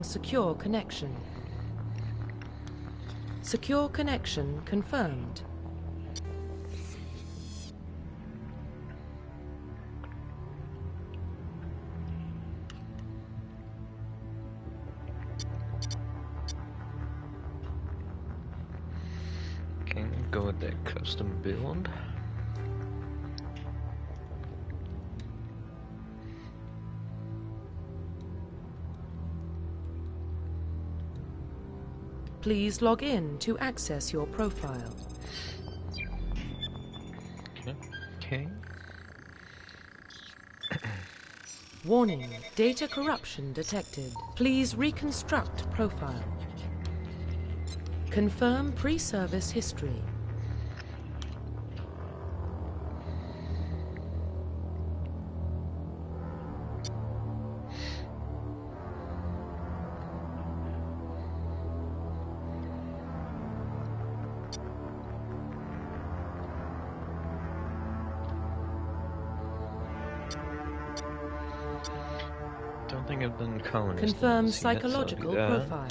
Secure connection. Secure connection confirmed. Okay, go with that custom build. Please log in to access your profile. Okay. Warning, data corruption detected. Please reconstruct profile. Confirm pre-service history. Don't think I've done colonist. Confirm yet, psychological so I'll do that. profile.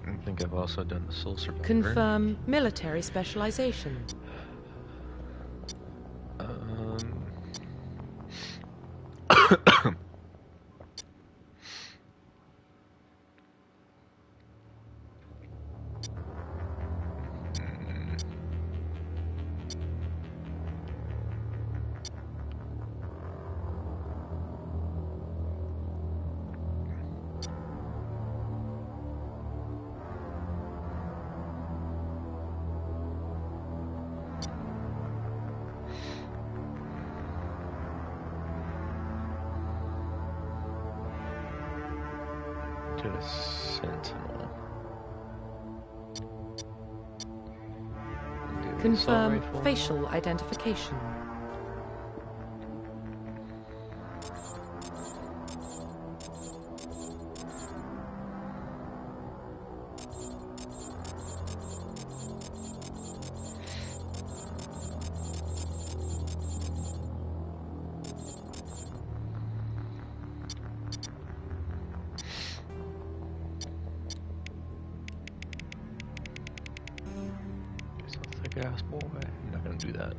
I think I've also done the Soul Survivor. Confirm military specialization. To the Sentinel. Do the Confirm assault rifle. facial identification. Guess I'll take ass boy. I'm not gonna do that.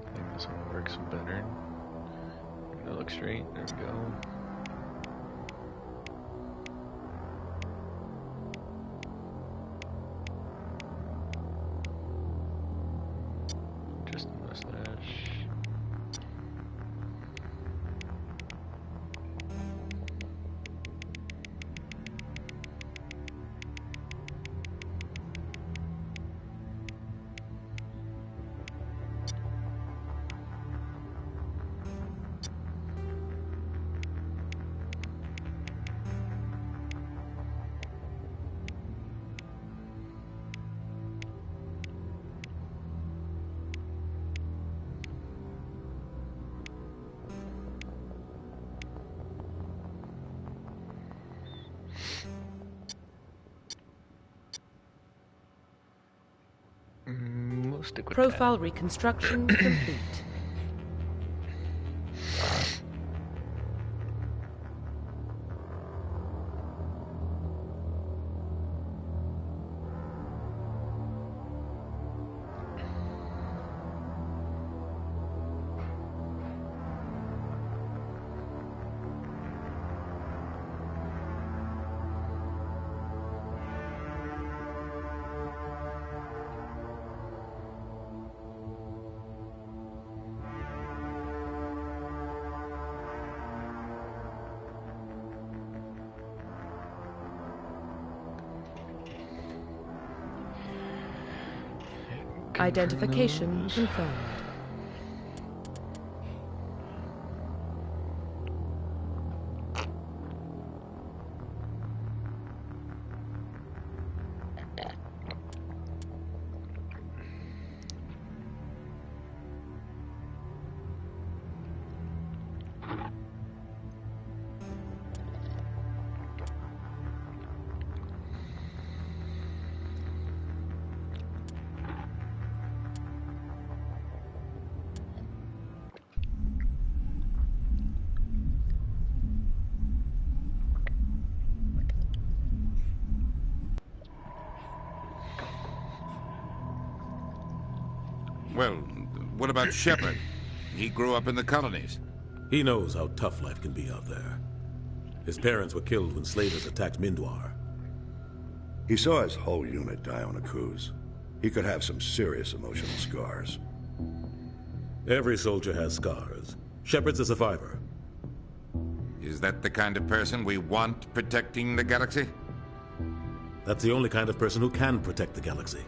I think this one works better. Gonna look straight. There we go. Just a mustache. We'll stick with Profile reconstruction complete. Identification confirmed. Well, what about Shepard? He grew up in the colonies. He knows how tough life can be out there. His parents were killed when slavers attacked Mindwar. He saw his whole unit die on a cruise. He could have some serious emotional scars. Every soldier has scars. Shepard's a survivor. Is that the kind of person we want protecting the galaxy? That's the only kind of person who can protect the galaxy.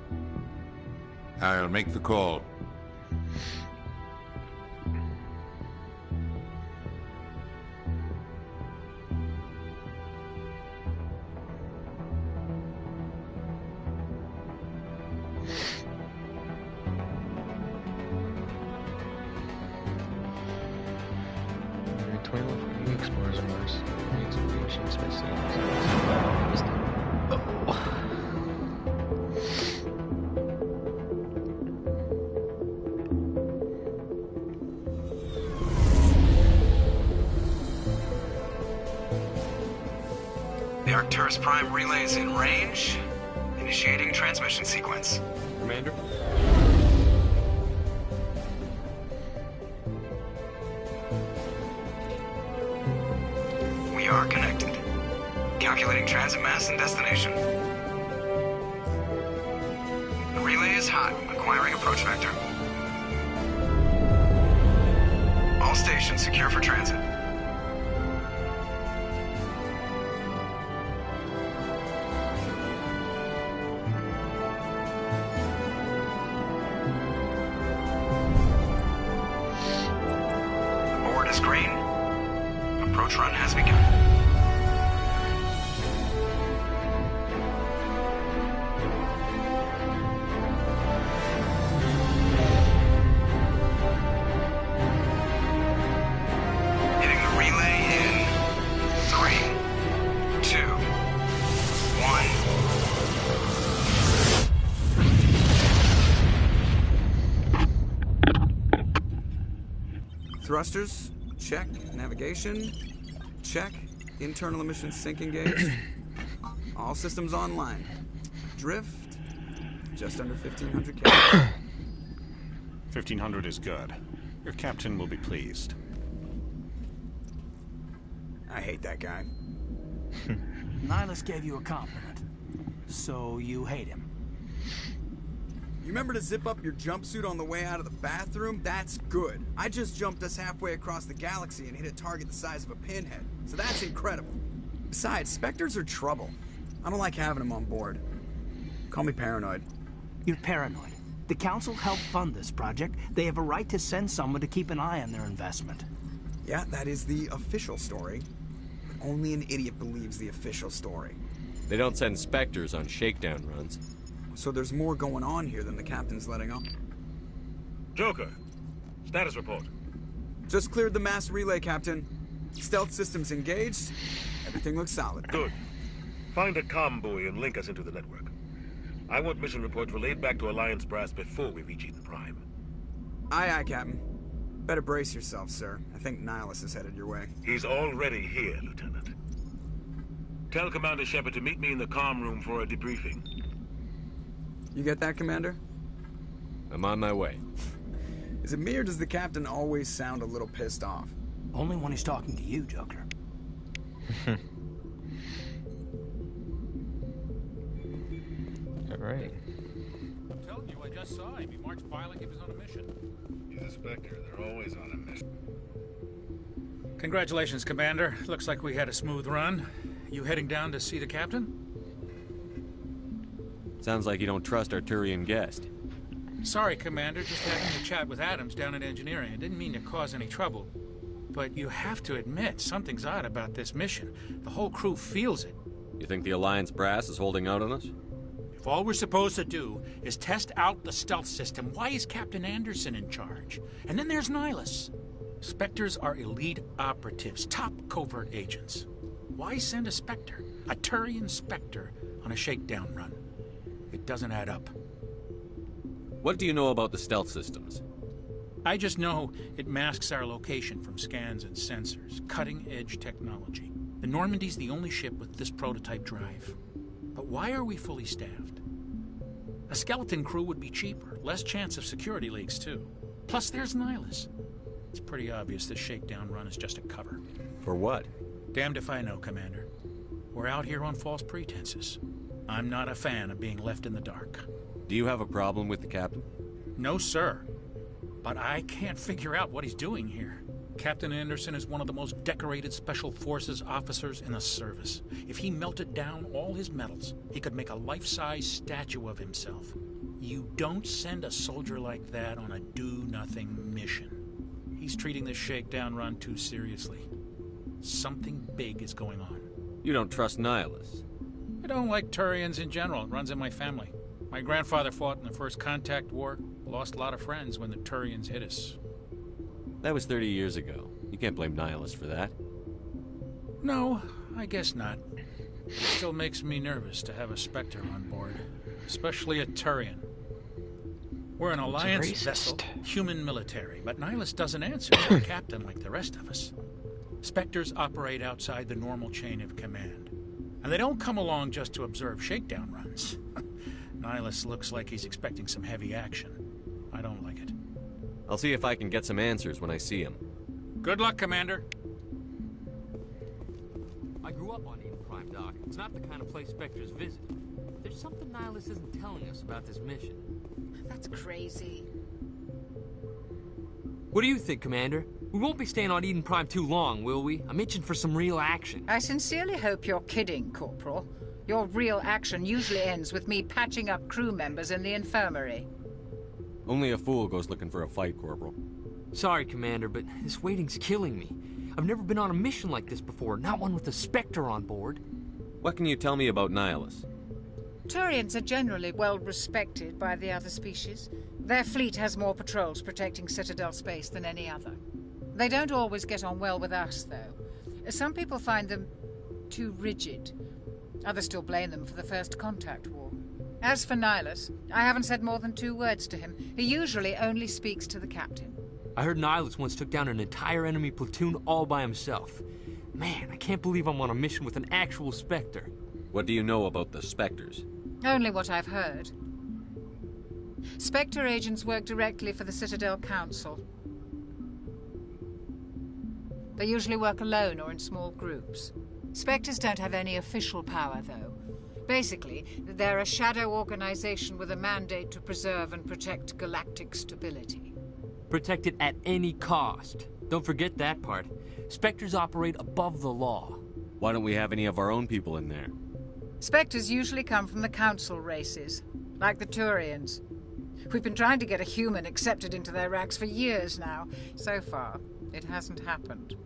I'll make the call. Explorers of Mars. Explorations missing. The Arcturus Prime relay is in range. Initiating transmission sequence. Commander? We are connected. Calculating transit mass and destination. The relay is hot, acquiring approach vector. All stations secure for transit. The board is green. Approach run has begun. Hitting the relay in 3, 2, 1. Thrusters, check. Navigation, check. Internal emissions sync engaged. All systems online. Drift, just under 1,500 K. 1,500 is good. Your captain will be pleased. I hate that guy. Nihilus gave you a compliment. So you hate him. You remember to zip up your jumpsuit on the way out of the bathroom? That's good. I just jumped us halfway across the galaxy and hit a target the size of a pinhead. So that's incredible. Besides, Spectres are trouble. I don't like having them on board. Call me paranoid. You're paranoid. The Council helped fund this project. They have a right to send someone to keep an eye on their investment. Yeah, that is the official story. But only an idiot believes the official story. They don't send Spectres on shakedown runs. So there's more going on here than the captain's letting on. Joker, status report. Just cleared the mass relay, Captain. Stealth systems engaged. Everything looks solid. Good. Find a comm buoy and link us into the network. I want mission reports relayed back to Alliance Brass before we reach Eden Prime. Aye, aye, Captain. Better brace yourself, sir. I think Nihilus is headed your way. He's already here, Lieutenant. Tell Commander Shepard to meet me in the comm room for a debriefing. You get that, Commander? I'm on my way. Is it me or does the Captain always sound a little pissed off? Only when he's talking to you, Joker. Alright. I'm telling you, I just saw him. He marched by like he was on a mission. He's a Spectre. They're always on a mission. Congratulations, Commander. Looks like we had a smooth run. You heading down to see the Captain? Sounds like you don't trust our Turian guest. Sorry, Commander. Just having a chat with Adams down at Engineering. I didn't mean to cause any trouble. But you have to admit, something's odd about this mission. The whole crew feels it. You think the Alliance Brass is holding out on us? If all we're supposed to do is test out the stealth system, why is Captain Anderson in charge? And then there's Nihilus. Spectres are elite operatives, top covert agents. Why send a Spectre, a Turian Spectre, on a shakedown run? It doesn't add up. What do you know about the stealth systems? I just know it masks our location from scans and sensors. Cutting-edge technology. The Normandy's the only ship with this prototype drive. But why are we fully staffed? A skeleton crew would be cheaper, less chance of security leaks too. Plus there's Nihilus. It's pretty obvious this shakedown run is just a cover. For what? Damned if I know, Commander. We're out here on false pretenses. I'm not a fan of being left in the dark. Do you have a problem with the Captain? No, sir. But I can't figure out what he's doing here. Captain Anderson is one of the most decorated Special Forces officers in the service. If he melted down all his medals, he could make a life-size statue of himself. You don't send a soldier like that on a do-nothing mission. He's treating this shakedown run too seriously. Something big is going on. You don't trust Nihilus? I don't like Turians in general. It runs in my family. My grandfather fought in the First Contact War. Lost a lot of friends when the Turians hit us. That was 30 years ago. You can't blame Nihilus for that. No, I guess not. It still makes me nervous to have a Spectre on board. Especially a Turian. We're an Alliance vessel, human military, but Nihilus doesn't answer to a captain like the rest of us. Spectres operate outside the normal chain of command. And they don't come along just to observe shakedown runs. Nihilus looks like he's expecting some heavy action. I don't like it. I'll see if I can get some answers when I see him. Good luck, Commander. I grew up on Eden Prime, Doc. It's not the kind of place Spectres visit. There's something Nihilus isn't telling us about this mission. That's crazy. What do you think, Commander? We won't be staying on Eden Prime too long, will we? I'm itching for some real action. I sincerely hope you're kidding, Corporal. Your real action usually ends with me patching up crew members in the infirmary. Only a fool goes looking for a fight, Corporal. Sorry, Commander, but this waiting's killing me. I've never been on a mission like this before, not one with a Spectre on board. What can you tell me about Nihilus? Turians are generally well respected by the other species. Their fleet has more patrols protecting Citadel space than any other. They don't always get on well with us, though. Some people find them too rigid. Others still blame them for the First Contact War. As for Nihilus, I haven't said more than 2 words to him. He usually only speaks to the captain. I heard Nihilus once took down an entire enemy platoon all by himself. Man, I can't believe I'm on a mission with an actual Spectre. What do you know about the Spectres? Only what I've heard. Spectre agents work directly for the Citadel Council. They usually work alone or in small groups. Spectres don't have any official power, though. Basically, they're a shadow organization with a mandate to preserve and protect galactic stability. Protect it at any cost. Don't forget that part. Spectres operate above the law. Why don't we have any of our own people in there? Spectres usually come from the Council races, like the Turians. We've been trying to get a human accepted into their ranks for years now. So far, it hasn't happened.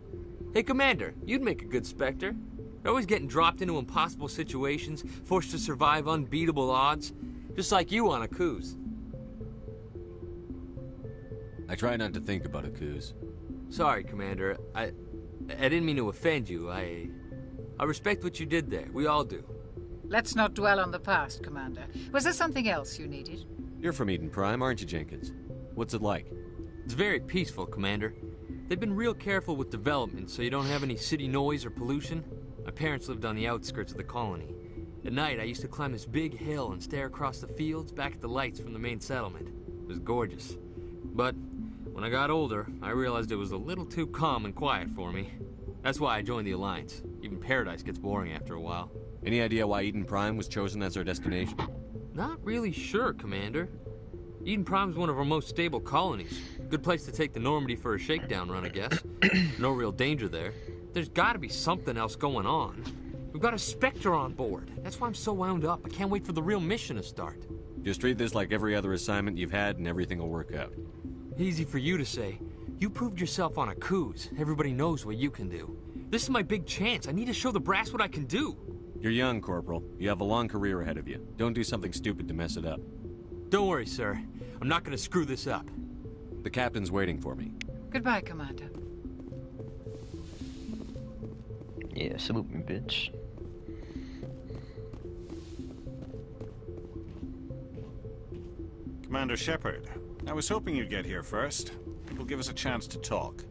Hey, Commander, you'd make a good Spectre. You're always getting dropped into impossible situations, forced to survive unbeatable odds. Just like you on Akuz. I try not to think about Akuz. Sorry, Commander. I didn't mean to offend you. I respect what you did there. We all do. Let's not dwell on the past, Commander. Was there something else you needed? You're from Eden Prime, aren't you, Jenkins? What's it like? It's very peaceful, Commander. They've been real careful with development, so you don't have any city noise or pollution. My parents lived on the outskirts of the colony. At night, I used to climb this big hill and stare across the fields back at the lights from the main settlement. It was gorgeous. But when I got older, I realized it was a little too calm and quiet for me. That's why I joined the Alliance. Even Paradise gets boring after a while. Any idea why Eden Prime was chosen as our destination? Not really sure, Commander. Eden Prime's one of our most stable colonies. Good place to take the Normandy for a shakedown run, I guess. No real danger there. There's gotta be something else going on. We've got a Spectre on board. That's why I'm so wound up. I can't wait for the real mission to start. Just treat this like every other assignment you've had and everything will work out. Easy for you to say. You proved yourself on a cruise. Everybody knows what you can do. This is my big chance. I need to show the brass what I can do. You're young, Corporal. You have a long career ahead of you. Don't do something stupid to mess it up. Don't worry, sir. I'm not gonna screw this up. The captain's waiting for me. Goodbye, Commander. Yeah, salute me, bitch. Commander Shepard, I was hoping you'd get here first. It will give us a chance to talk.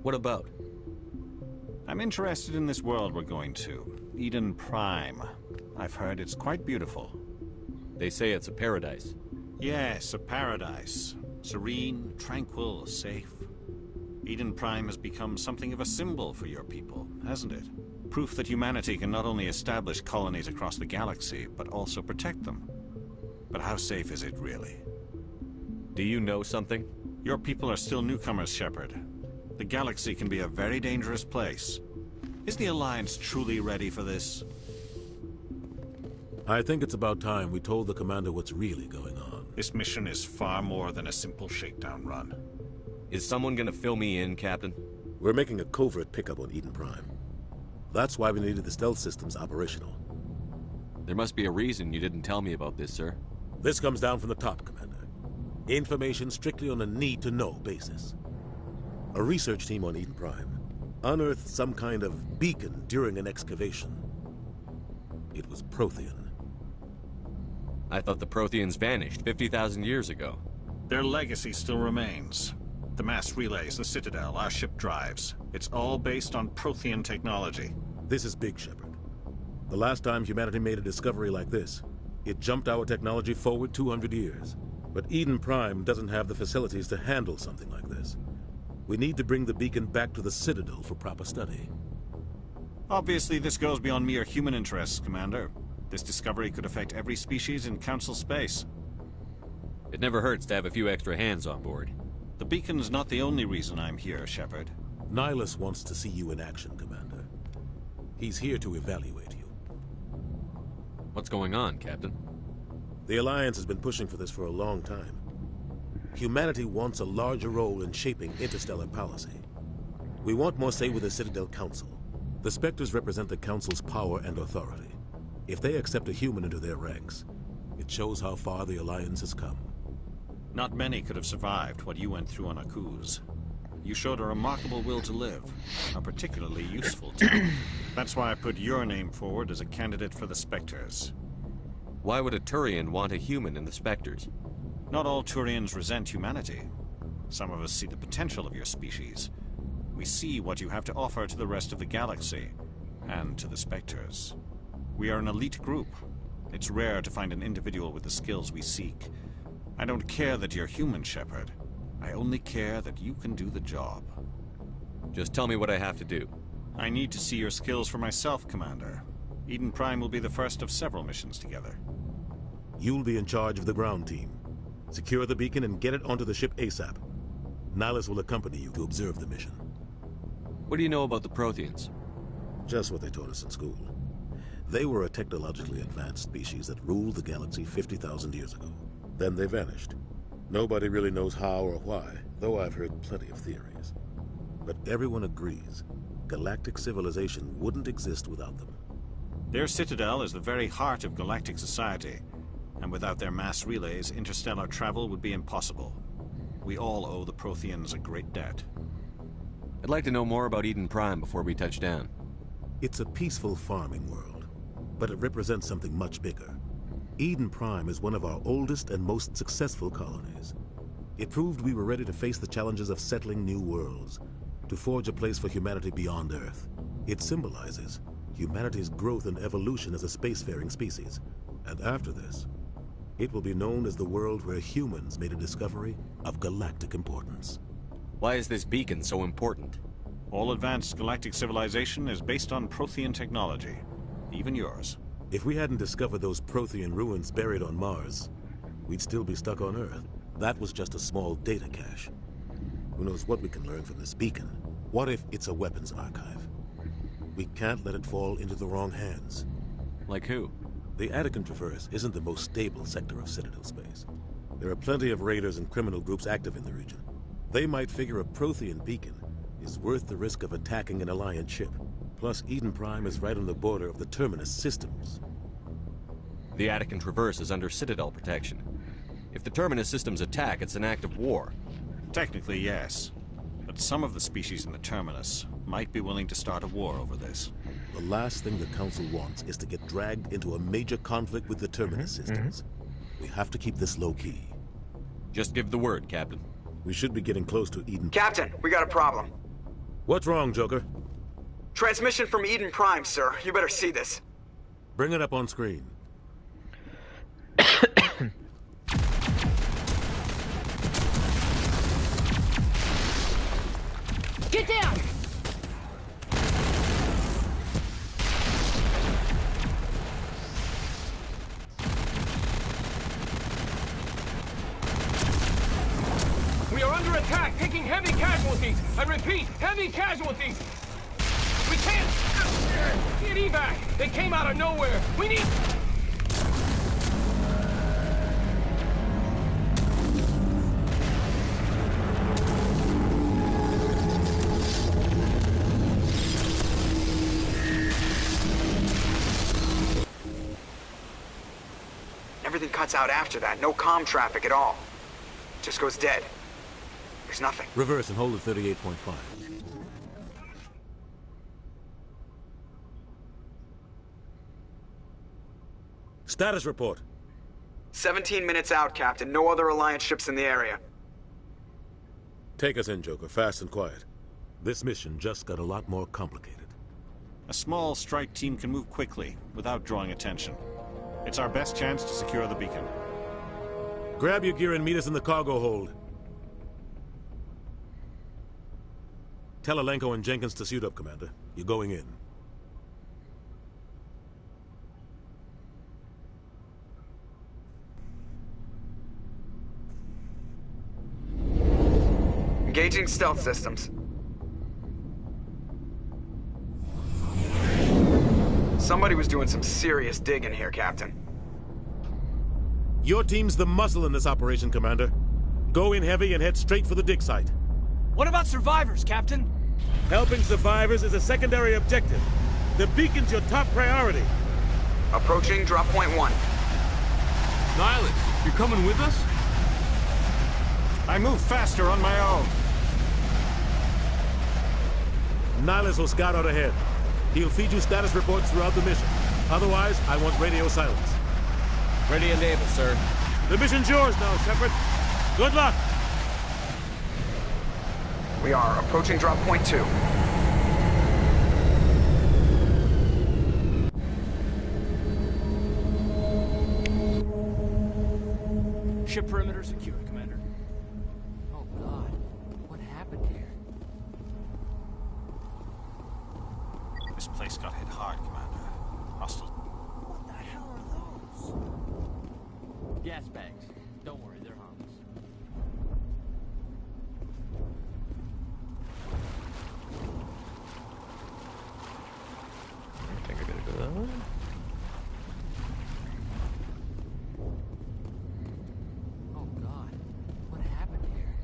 What about? I'm interested in this world we're going to, Eden Prime. I've heard it's quite beautiful. They say it's a paradise. Yes, a paradise. Serene, tranquil, safe. Eden Prime has become something of a symbol for your people, hasn't it? Proof that humanity can not only establish colonies across the galaxy, but also protect them. But how safe is it, really? Do you know something? Your people are still newcomers, Shepard. The galaxy can be a very dangerous place. Is the Alliance truly ready for this? I think it's about time we told the Commander what's really going on. This mission is far more than a simple shakedown run. Is someone gonna fill me in, Captain? We're making a covert pickup on Eden Prime. That's why we needed the stealth systems operational. There must be a reason you didn't tell me about this, sir. This comes down from the top, Commander. Information strictly on a need-to-know basis. A research team on Eden Prime unearthed some kind of beacon during an excavation. It was Prothean. I thought the Protheans vanished 50,000 years ago. Their legacy still remains. The mass relays, the Citadel, our ship drives. It's all based on Prothean technology. This is big, Shepard. The last time humanity made a discovery like this, it jumped our technology forward 200 years. But Eden Prime doesn't have the facilities to handle something like this. We need to bring the beacon back to the Citadel for proper study. Obviously, this goes beyond mere human interests, Commander. This discovery could affect every species in Council space. It never hurts to have a few extra hands on board. The beacon's not the only reason I'm here, Shepard. Nihilus wants to see you in action, Commander. He's here to evaluate you. What's going on, Captain? The Alliance has been pushing for this for a long time. Humanity wants a larger role in shaping interstellar policy. We want more say with the Citadel Council. The Spectres represent the Council's power and authority. If they accept a human into their ranks, it shows how far the Alliance has come. Not many could have survived what you went through on Akuz. You showed a remarkable will to live, a particularly useful talent. That's why I put your name forward as a candidate for the Spectres. Why would a Turian want a human in the Spectres? Not all Turians resent humanity. Some of us see the potential of your species. We see what you have to offer to the rest of the galaxy, and to the Spectres. We are an elite group. It's rare to find an individual with the skills we seek. I don't care that you're human, Shepard. I only care that you can do the job. Just tell me what I have to do. I need to see your skills for myself, Commander. Eden Prime will be the first of several missions together. You'll be in charge of the ground team. Secure the beacon and get it onto the ship ASAP. Nihilus will accompany you to observe the mission. What do you know about the Protheans? Just what they taught us in school. They were a technologically advanced species that ruled the galaxy 50,000 years ago. Then they vanished. Nobody really knows how or why, though I've heard plenty of theories. But everyone agrees, galactic civilization wouldn't exist without them. Their citadel is the very heart of galactic society, and without their mass relays, interstellar travel would be impossible. We all owe the Protheans a great debt. I'd like to know more about Eden Prime before we touch down. It's a peaceful farming world. but it represents something much bigger. Eden Prime is one of our oldest and most successful colonies. It proved we were ready to face the challenges of settling new worlds, to forge a place for humanity beyond Earth. It symbolizes humanity's growth and evolution as a spacefaring species. And after this, it will be known as the world where humans made a discovery of galactic importance. Why is this beacon so important? All advanced galactic civilization is based on Prothean technology, even yours. If we hadn't discovered those Prothean ruins buried on Mars, we'd still be stuck on Earth. That was just a small data cache. Who knows what we can learn from this beacon? What if it's a weapons archive? We can't let it fall into the wrong hands. Like who? The Attican Traverse isn't the most stable sector of Citadel space. There are plenty of raiders and criminal groups active in the region. They might figure a Prothean beacon is worth the risk of attacking an Alliance ship. Plus, Eden Prime is right on the border of the Terminus systems. The Attican Traverse is under Citadel protection. If the Terminus systems attack, it's an act of war. Technically, yes. But some of the species in the Terminus might be willing to start a war over this. The last thing the Council wants is to get dragged into a major conflict with the Terminus systems. We have to keep this low-key. Just give the word, Captain. We should be getting close to Eden. Captain, we got a problem. What's wrong, Joker? Transmission from Eden Prime, sir. You better see this. Bring it up on screen. Get down! We are under attack, taking heavy casualties. I repeat, heavy casualties. We can't get evac. They came out of nowhere. We need... Everything cuts out after that. No comm traffic at all. Just goes dead. There's nothing. Reverse and hold at 38.5. Status report. 17 minutes out, Captain. No other Alliance ships in the area. Take us in, Joker. Fast and quiet. This mission just got a lot more complicated. A small strike team can move quickly, without drawing attention. It's our best chance to secure the beacon. Grab your gear and meet us in the cargo hold. Tell Alenko and Jenkins to suit up, Commander. You're going in. Engaging stealth systems. Somebody was doing some serious digging here, Captain. Your team's the muscle in this operation, Commander. Go in heavy and head straight for the dig site. What about survivors, Captain? Helping survivors is a secondary objective. The beacon's your top priority. Approaching drop point 1. Nihilus, you're coming with us? I move faster on my own. Nihilus will scout out ahead. He'll feed you status reports throughout the mission. Otherwise, I want radio silence. Ready and able, sir. The mission's yours now, Shepard. Good luck. We are approaching drop point 2. Ship perimeter secure, Commander. Oh, God. What happened here? This place got hit hard, Commander. Hostile. What the hell are those? Gas bags. Don't worry, they're harmless. I think I gotta go that way. Oh, God. What happened here?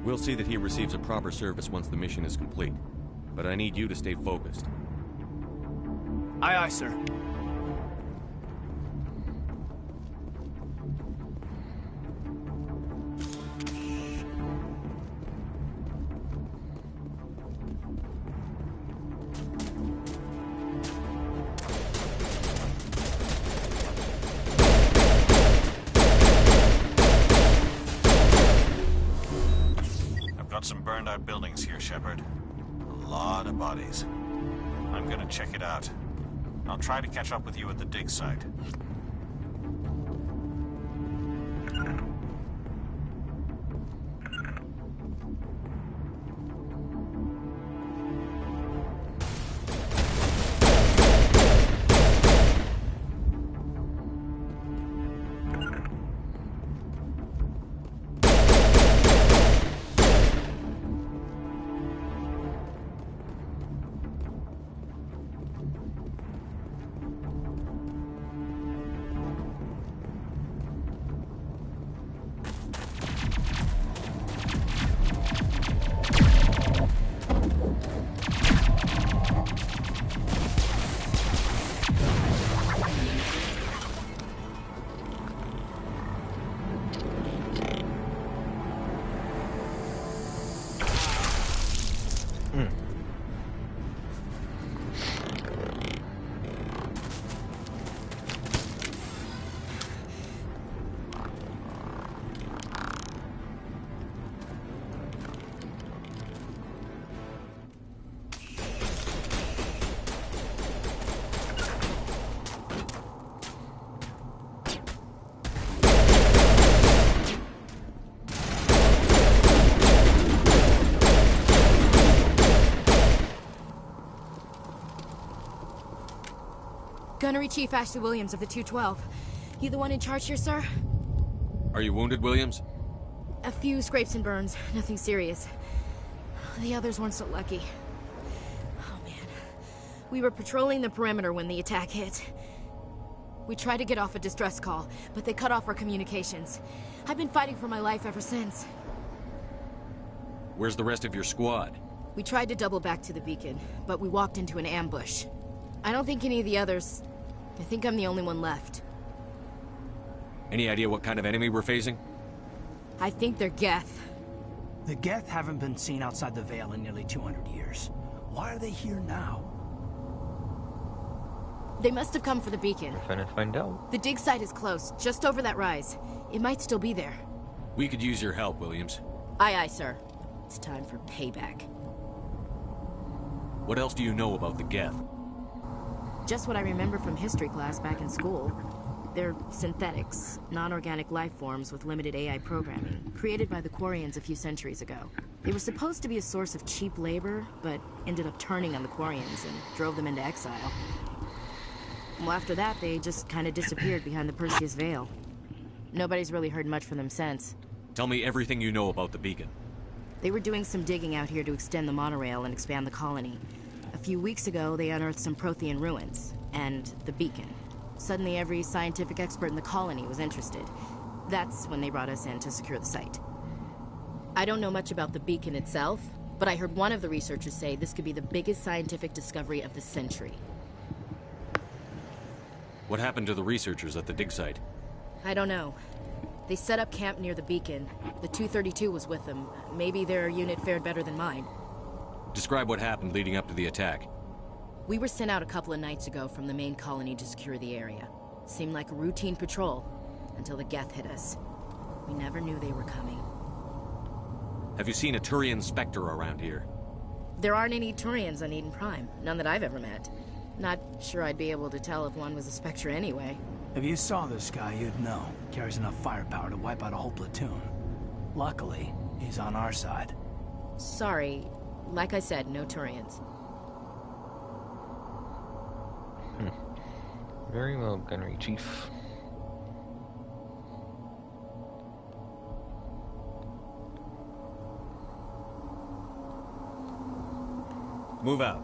We'll see that he receives a proper service once the mission is complete. But I need you to stay focused. Aye, aye, sir. Some burned out buildings here, Shepard. A lot of bodies. I'm gonna check it out. I'll try to catch up with you at the dig site. Gunnery Chief Ashley Williams of the 212. You the one in charge here, sir? Are you wounded, Williams? A few scrapes and burns. Nothing serious. The others weren't so lucky. Oh, man. We were patrolling the perimeter when the attack hit. We tried to get off a distress call, but they cut off our communications. I've been fighting for my life ever since. Where's the rest of your squad? We tried to double back to the beacon, but we walked into an ambush. I don't think any of the others... I think I'm the only one left. Any idea what kind of enemy we're facing? I think they're Geth. The Geth haven't been seen outside the Veil in nearly 200 years. Why are they here now? They must have come for the beacon. We're finna find out. The dig site is close, just over that rise. It might still be there. We could use your help, Williams. Aye, aye, sir. It's time for payback. What else do you know about the Geth? Just what I remember from history class back in school. They're synthetics, non-organic life forms with limited AI programming, created by the Quarians a few centuries ago. They were supposed to be a source of cheap labor, but ended up turning on the Quarians and drove them into exile. Well, after that, they just kind of disappeared behind the Perseus Veil. Nobody's really heard much from them since. Tell me everything you know about the beacon. They were doing some digging out here to extend the monorail and expand the colony. A few weeks ago, they unearthed some Prothean ruins, and the beacon. Suddenly, every scientific expert in the colony was interested. That's when they brought us in to secure the site. I don't know much about the beacon itself, but I heard one of the researchers say this could be the biggest scientific discovery of the century. What happened to the researchers at the dig site? I don't know. They set up camp near the beacon. The 232 was with them. Maybe their unit fared better than mine. Describe what happened leading up to the attack. We were sent out a couple of nights ago from the main colony to secure the area. Seemed like a routine patrol, until the Geth hit us. We never knew they were coming. Have you seen a Turian Spectre around here? There aren't any Turians on Eden Prime. None that I've ever met. Not sure I'd be able to tell if one was a Spectre anyway. If you saw this guy, you'd know. Carries enough firepower to wipe out a whole platoon. Luckily, he's on our side. Sorry. Like I said, no Turians. Very well, Gunnery Chief. Move out.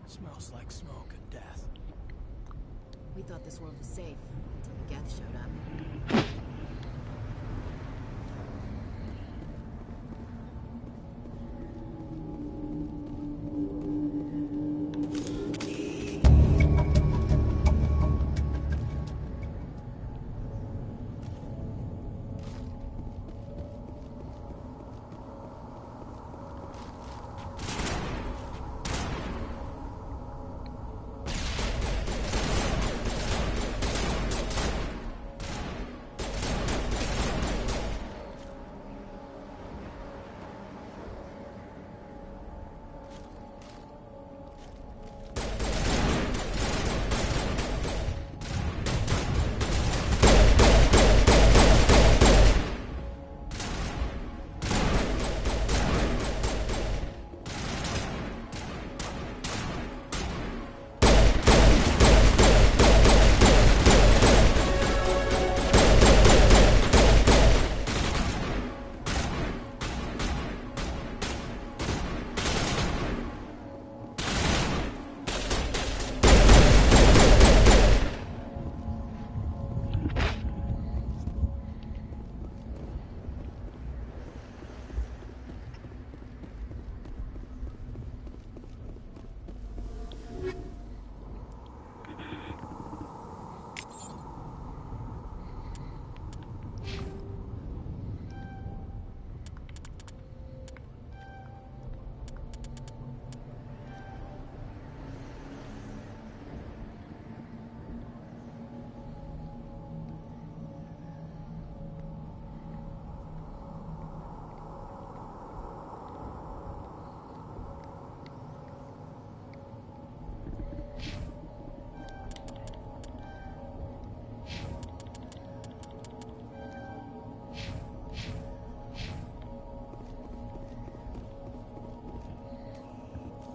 Smells like smoke and death. We thought this world was safe until the Geth showed up.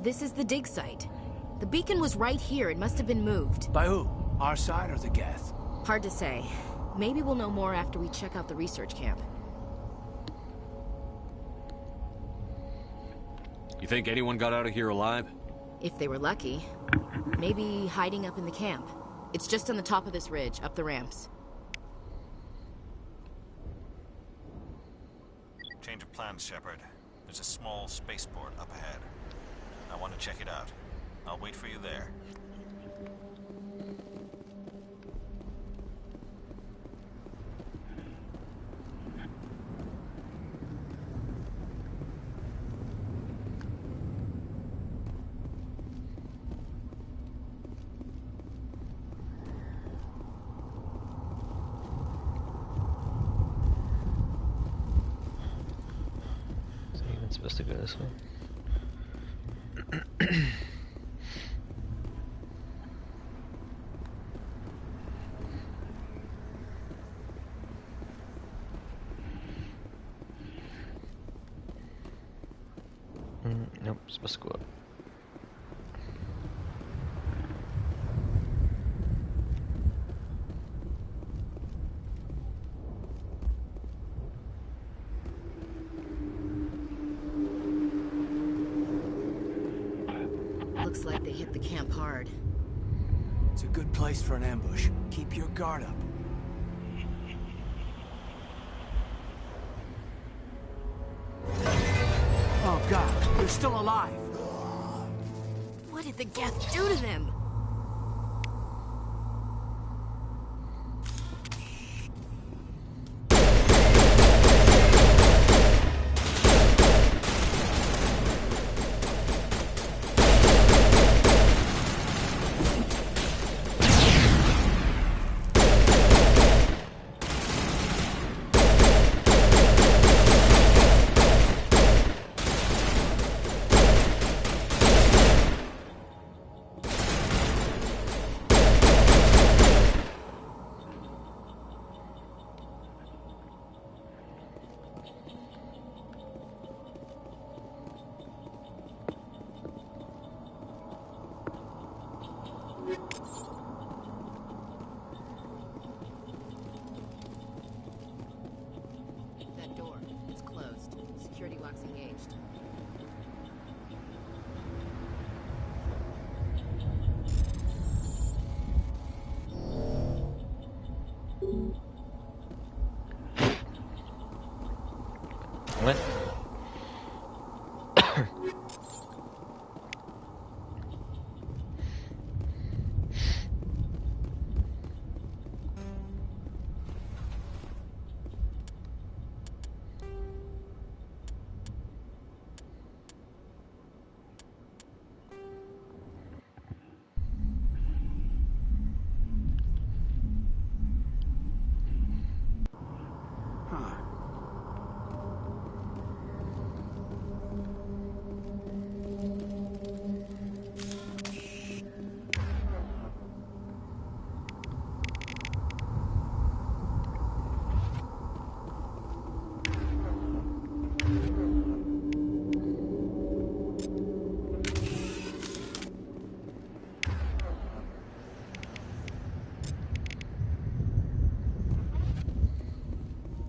This is the dig site. The beacon was right here. It must have been moved. By who? Our side or the Geth? Hard to say. Maybe we'll know more after we check out the research camp. You think anyone got out of here alive? If they were lucky. Maybe hiding up in the camp. It's just on the top of this ridge, up the ramps. Change of plans, Shepard. There's a small spaceport up ahead. I want to check it out. I'll wait for you there. Is it even supposed to go this way? Nope, supposed to go up. Looks like they hit the camp hard. It's a good place for an ambush. Keep your guard up. Oh God, they're still alive. What did the Geth do to them?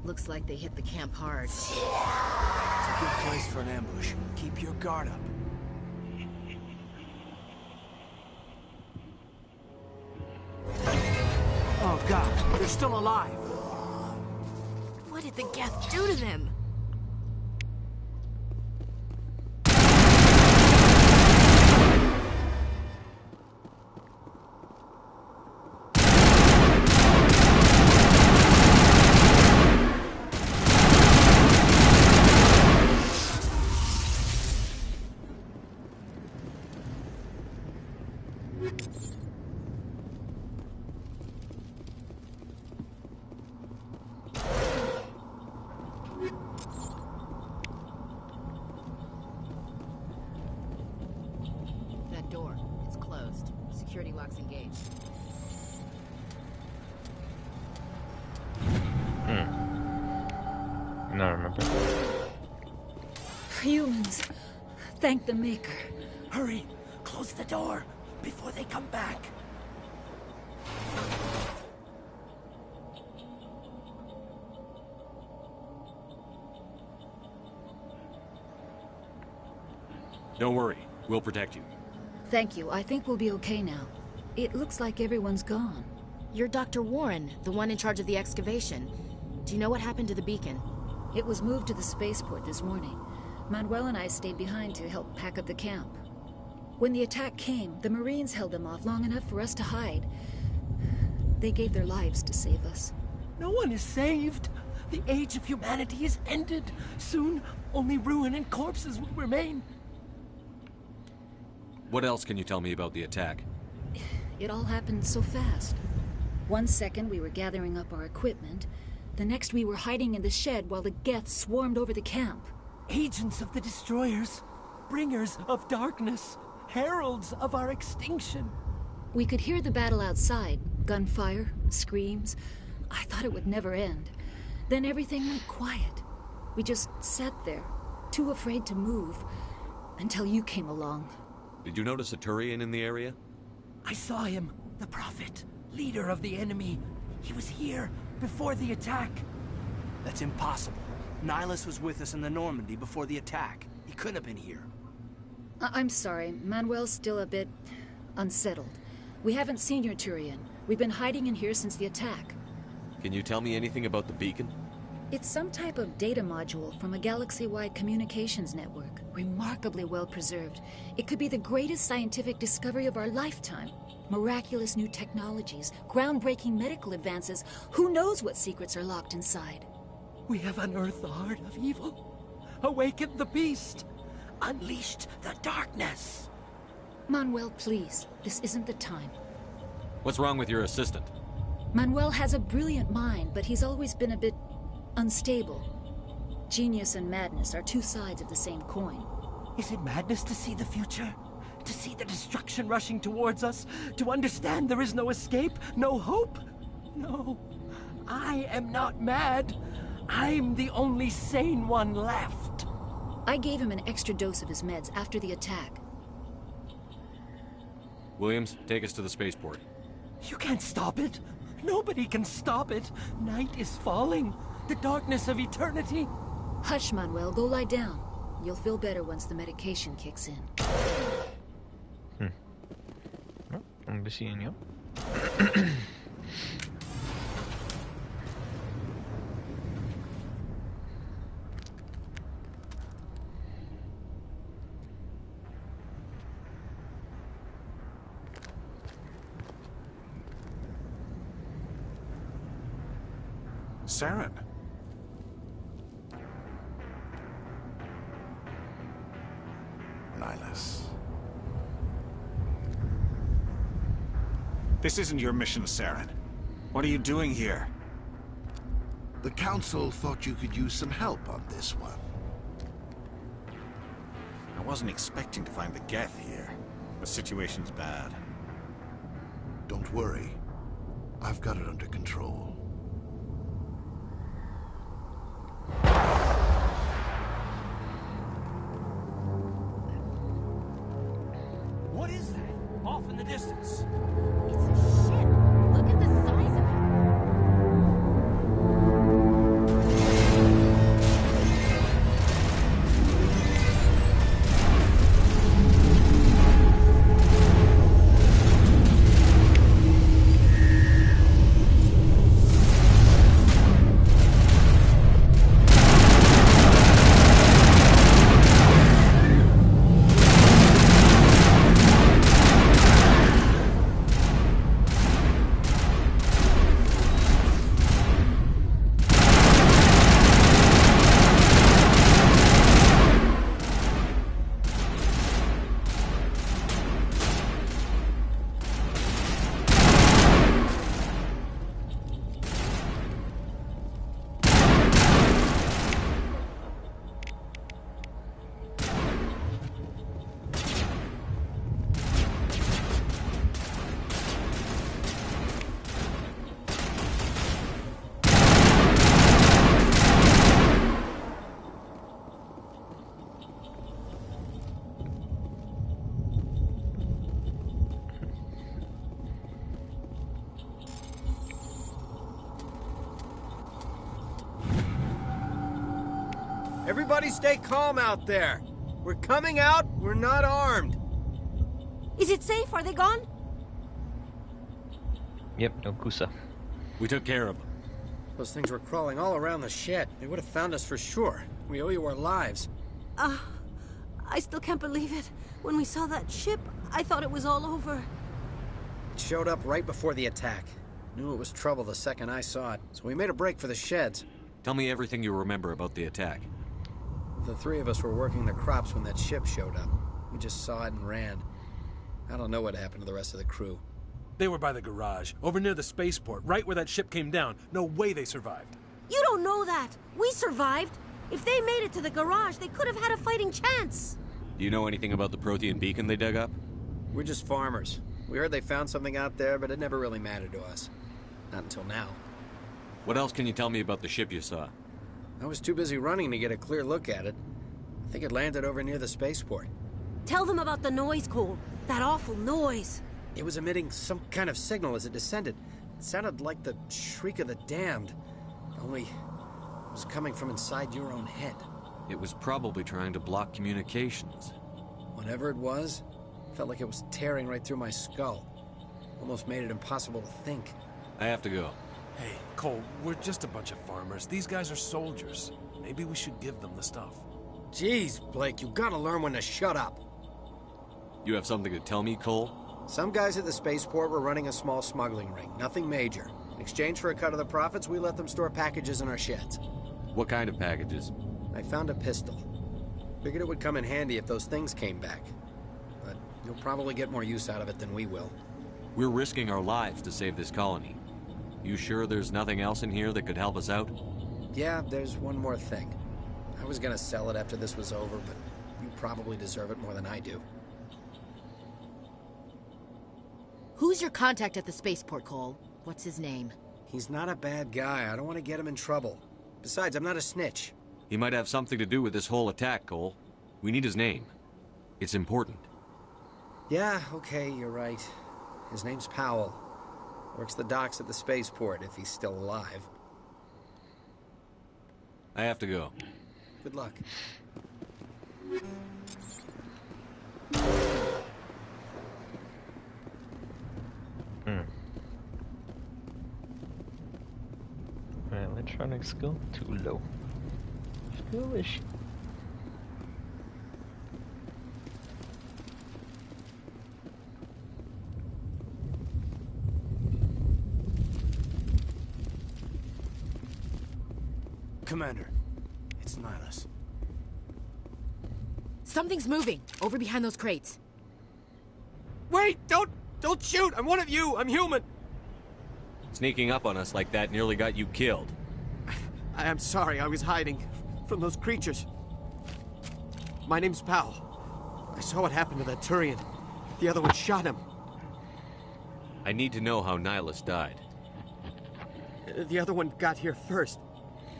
Looks like they hit the camp hard. It's a good place for an ambush. Keep your guard up. Oh God, they're still alive. What did the Geth do to them? That door, it's closed. Security lock's engaged. No, I remember. Humans. Thank the Maker. Hurry! Close the door before they come back. Don't worry. We'll protect you. Thank you. I think we'll be okay now. It looks like everyone's gone. You're Dr. Warren, the one in charge of the excavation. Do you know what happened to the beacon? It was moved to the spaceport this morning. Manuel and I stayed behind to help pack up the camp. When the attack came, the Marines held them off long enough for us to hide. They gave their lives to save us. No one is saved. The age of humanity is ended. Soon, only ruin and corpses will remain. What else can you tell me about the attack? It all happened so fast. 1 second we were gathering up our equipment. The next we were hiding in the shed while the Geth swarmed over the camp. Agents of the Destroyers. Bringers of darkness. Heralds of our extinction. We could hear the battle outside. Gunfire, screams. I thought it would never end. Then everything went quiet. We just sat there, too afraid to move, until you came along. Did you notice a Turian in the area? I saw him. The Prophet. Leader of the enemy. He was here before the attack. That's impossible. Nihilus was with us in the Normandy before the attack. He couldn't have been here. I'm sorry. Manuel's still a bit unsettled. We haven't seen your Turian. We've been hiding in here since the attack. Can you tell me anything about the beacon? It's some type of data module from a galaxy-wide communications network. Remarkably well preserved. It could be the greatest scientific discovery of our lifetime. Miraculous new technologies, groundbreaking medical advances. Who knows what secrets are locked inside? We have unearthed the heart of evil. Awakened the beast. Unleashed the darkness. Manuel, please. This isn't the time. What's wrong with your assistant? Manuel has a brilliant mind, but he's always been a bit unstable. Genius and madness are two sides of the same coin. Is it madness to see the future? To see the destruction rushing towards us? To understand there is no escape? No hope? No. I am not mad. I'm the only sane one left. I gave him an extra dose of his meds after the attack. Williams, take us to the spaceport. You can't stop it. Nobody can stop it. Night is falling. The darkness of eternity. Hush, Manuel. Go lie down. You'll feel better once the medication kicks in. I'm seeing you. Saren. Nihilus. This isn't your mission, Saren. What are you doing here? The Council thought you could use some help on this one. I wasn't expecting to find the Geth here. The situation's bad. Don't worry. I've got it under control. What is that? Off in the distance. It's a ship. Look at the size of it. Everybody stay calm out there. We're coming out, we're not armed. Is it safe? Are they gone? Yep, no Kusa. We took care of them. Those things were crawling all around the shed. They would have found us for sure. We owe you our lives. I still can't believe it. When we saw that ship, I thought it was all over. It showed up right before the attack. Knew it was trouble the second I saw it, so we made a break for the sheds. Tell me everything you remember about the attack. The three of us were working the crops when that ship showed up. We just saw it and ran. I don't know what happened to the rest of the crew. They were by the garage, over near the spaceport, right where that ship came down. No way they survived. You don't know that. We survived. If they made it to the garage, they could have had a fighting chance. Do you know anything about the Prothean beacon they dug up? We're just farmers. We heard they found something out there, but it never really mattered to us. Not until now. What else can you tell me about the ship you saw? I was too busy running to get a clear look at it. I think it landed over near the spaceport. Tell them about the noise, Cole. That awful noise. It was emitting some kind of signal as it descended. It sounded like the shriek of the damned. Only it was coming from inside your own head. It was probably trying to block communications. Whatever it was, felt like it was tearing right through my skull. Almost made it impossible to think. I have to go. Hey, Cole, we're just a bunch of farmers. These guys are soldiers. Maybe we should give them the stuff. Jeez, Blake, you gotta learn when to shut up. You have something to tell me, Cole? Some guys at the spaceport were running a small smuggling ring, nothing major. In exchange for a cut of the profits, we let them store packages in our sheds. What kind of packages? I found a pistol. Figured it would come in handy if those things came back. But you'll probably get more use out of it than we will. We're risking our lives to save this colony. You sure there's nothing else in here that could help us out? Yeah, there's one more thing. I was gonna sell it after this was over, but you probably deserve it more than I do. Who's your contact at the spaceport, Cole? What's his name? He's not a bad guy. I don't want to get him in trouble. Besides, I'm not a snitch. He might have something to do with this whole attack, Cole. We need his name. It's important. Yeah, okay, you're right. His name's Powell. Works the docks at the spaceport, if he's still alive. I have to go. Good luck. Electronic skill too low. Foolish. Commander. It's Nihilus. Something's moving, over behind those crates. Wait! Don't shoot! I'm one of you! I'm human! Sneaking up on us like that nearly got you killed. I'm sorry, I was hiding from those creatures. My name's Powell. I saw what happened to that Turian. The other one shot him. I need to know how Nihilus died. The other one got here first.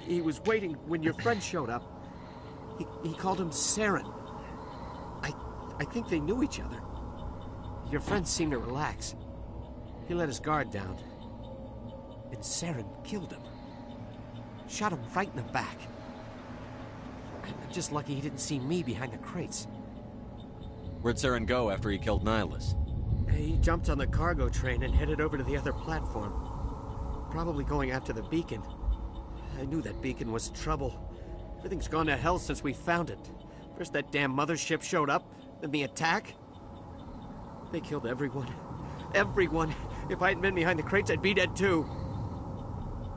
He was waiting when your friend showed up. He called him Saren. I think they knew each other. Your friend seemed to relax. He let his guard down. And Saren killed him. Shot him right in the back. I'm just lucky he didn't see me behind the crates. Where'd Saren go after he killed Nihilus? He jumped on the cargo train and headed over to the other platform. Probably going after the beacon. I knew that beacon was trouble. Everything's gone to hell since we found it. First that damn mothership showed up, then the attack. They killed everyone. Everyone. If I hadn't been behind the crates, I'd be dead too.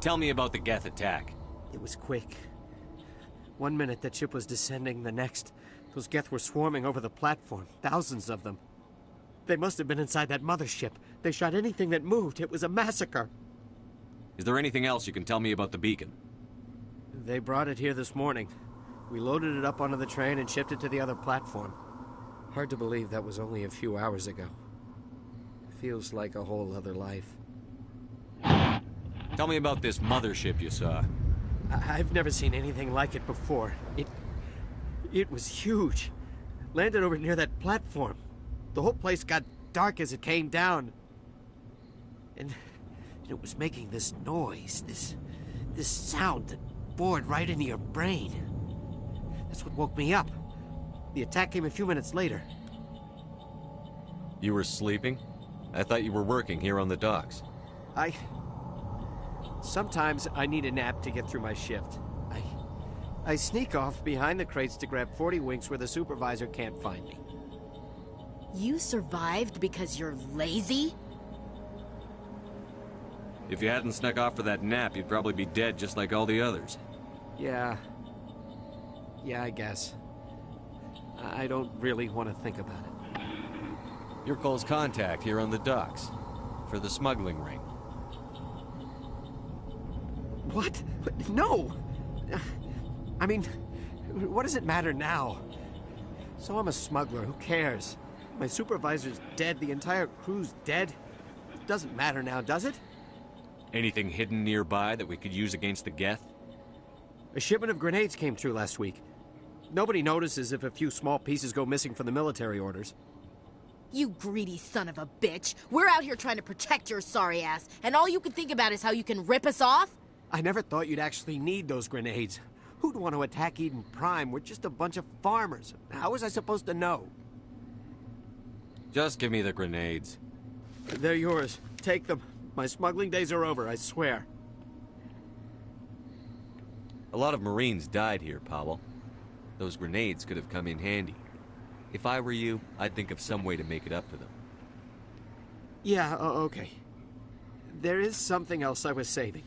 Tell me about the Geth attack. It was quick. 1 minute that ship was descending, the next, those Geth were swarming over the platform. Thousands of them. They must have been inside that mothership. They shot anything that moved. It was a massacre. Is there anything else you can tell me about the beacon? They brought it here this morning. We loaded it up onto the train and shipped it to the other platform. Hard to believe that was only a few hours ago. Feels like a whole other life. Tell me about this mothership you saw. I've never seen anything like it before. It was huge. Landed over near that platform. The whole place got dark as it came down. And it was making this noise, this sound that bored right into your brain. That's what woke me up. The attack came a few minutes later. You were sleeping? I thought you were working here on the docks. Sometimes I need a nap to get through my shift. I sneak off behind the crates to grab 40 winks where the supervisor can't find me. You survived because you're lazy? If you hadn't snuck off for that nap, you'd probably be dead just like all the others. Yeah, I guess. I don't really want to think about it. You're Cole's contact here on the docks. For the smuggling ring. What? No! I mean, what does it matter now? So I'm a smuggler, who cares? My supervisor's dead, the entire crew's dead. It doesn't matter now, does it? Anything hidden nearby that we could use against the Geth? A shipment of grenades came through last week. Nobody notices if a few small pieces go missing from the military orders. You greedy son of a bitch. We're out here trying to protect your sorry ass, and all you can think about is how you can rip us off? I never thought you'd actually need those grenades. Who'd want to attack Eden Prime? We're just a bunch of farmers. How was I supposed to know? Just give me the grenades. They're yours. Take them. My smuggling days are over, I swear. A lot of Marines died here, Powell. Those grenades could have come in handy. If I were you, I'd think of some way to make it up to them. Yeah, okay. There is something else I was saving.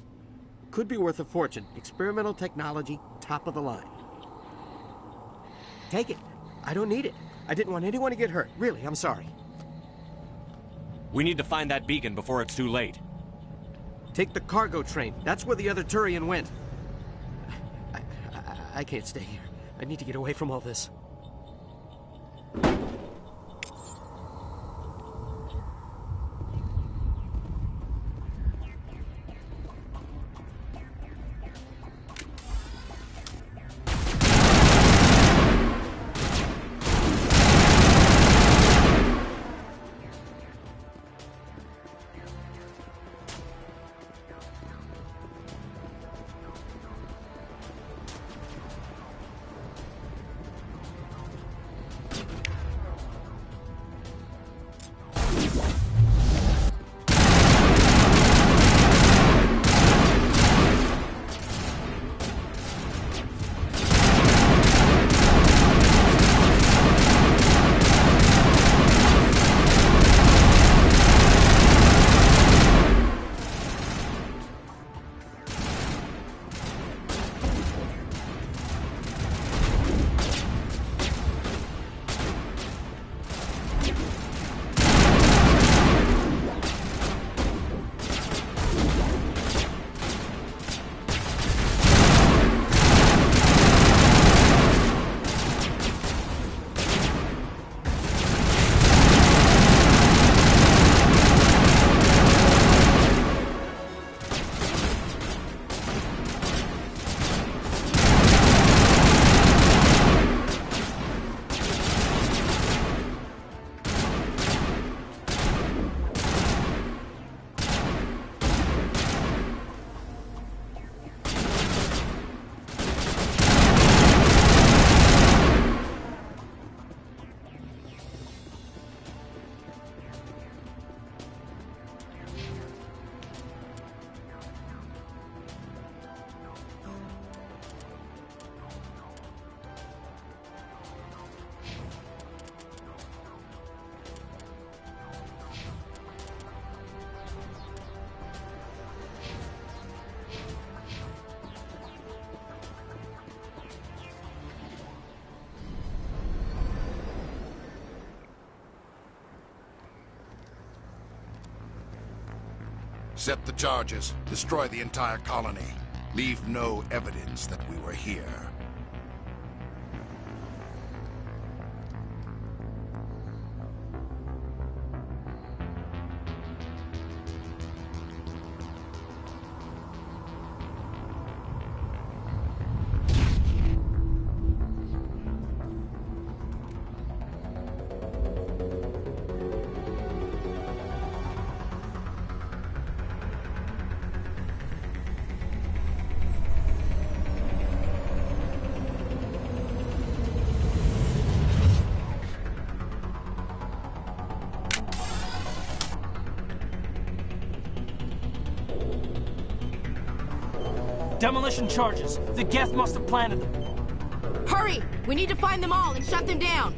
Could be worth a fortune. Experimental technology, top of the line. Take it. I don't need it. I didn't want anyone to get hurt. Really, I'm sorry. We need to find that beacon before it's too late. Take the cargo train. That's where the other Turian went. I can't stay here. I need to get away from all this. Set the charges. Destroy the entire colony. Leave no evidence that we were here. Demolition charges. The Geth must have planted them. Hurry! We need to find them all and shut them down.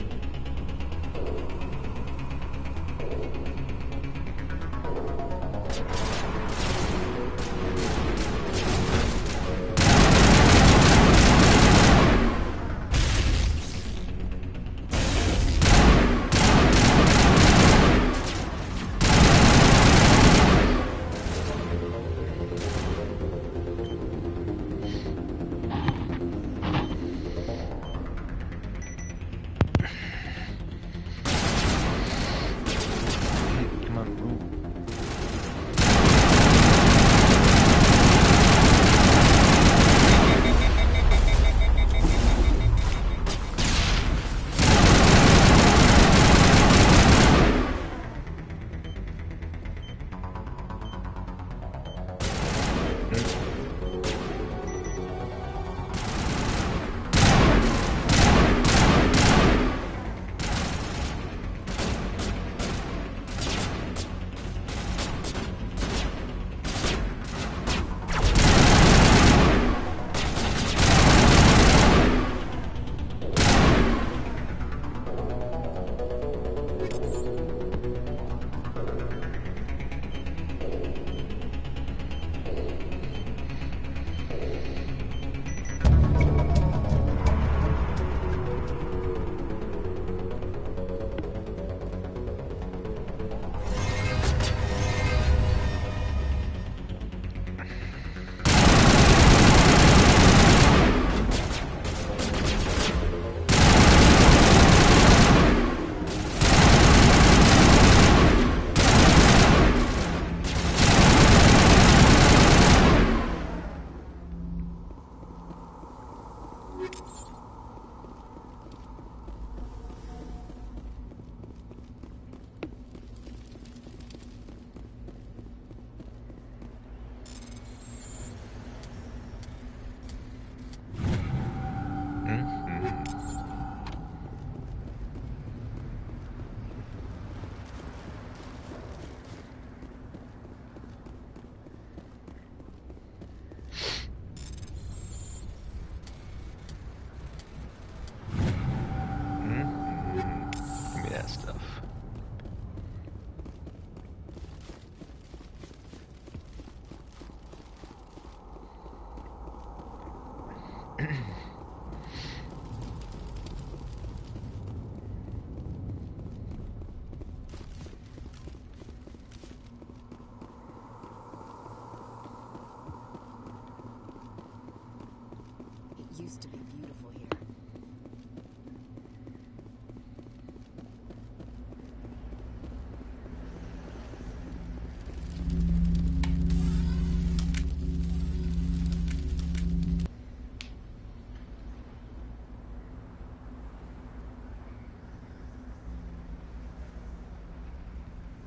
Used to be beautiful here.